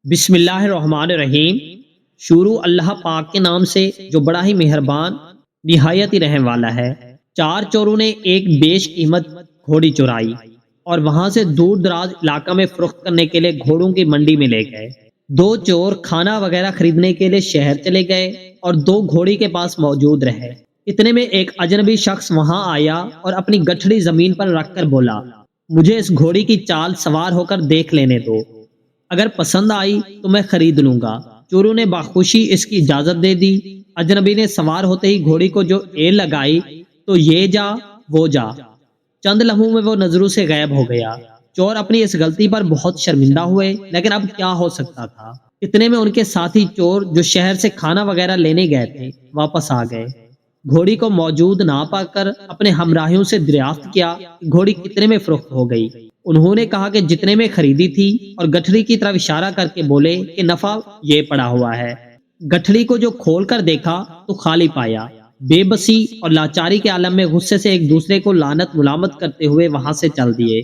بسم اللہ الرحمن الرحیم۔ شروع اللہ پاک کے نام سے جو بڑا ہی مہربان نہایت ہی رحم والا ہے۔ چار چوروں نے ایک بیش قیمت گھوڑی چرائی اور وہاں سے دور دراز علاقہ میں فروخت کرنے کے لیے گھوڑوں کی منڈی میں لے گئے۔ دو چور کھانا وغیرہ خریدنے کے لیے شہر چلے گئے اور دو گھوڑی کے پاس موجود رہے۔ اتنے میں ایک اجنبی شخص وہاں آیا اور اپنی گٹھڑی زمین پر رکھ کر بولا، مجھے اس گھوڑی کی چال سوار ہو کر دیکھ لینے دو، اگر پسند آئی تو میں خرید لوں گا۔ چوروں نے باخوشی اس کی اجازت دے دی۔ اجنبی نے سوار ہوتے ہی گھوڑی کو جو ایل لگائی تو یہ جا وہ جا، چند لمحوں میں وہ نظروں سے غائب ہو گیا۔ چور اپنی اس غلطی پر بہت شرمندہ ہوئے، لیکن اب کیا ہو سکتا تھا۔ اتنے میں ان کے ساتھی چور جو شہر سے کھانا وغیرہ لینے گئے تھے واپس آ گئے۔ گھوڑی کو موجود نہ پا کر اپنے ہمراہیوں سے دریافت کیا کہ گھوڑی کتنے میں فروخت ہو گئی۔ انہوں نے کہا کہ جتنے میں خریدی تھی، اور گٹھڑی کی طرف اشارہ کر کے بولے کہ نفع یہ پڑا ہوا ہے۔ گٹھڑی کو جو کھول کر دیکھا تو خالی پایا۔ بے بسی اور لاچاری کے عالم میں غصے سے ایک دوسرے کو لعنت ملامت کرتے ہوئے وہاں سے چل دیے۔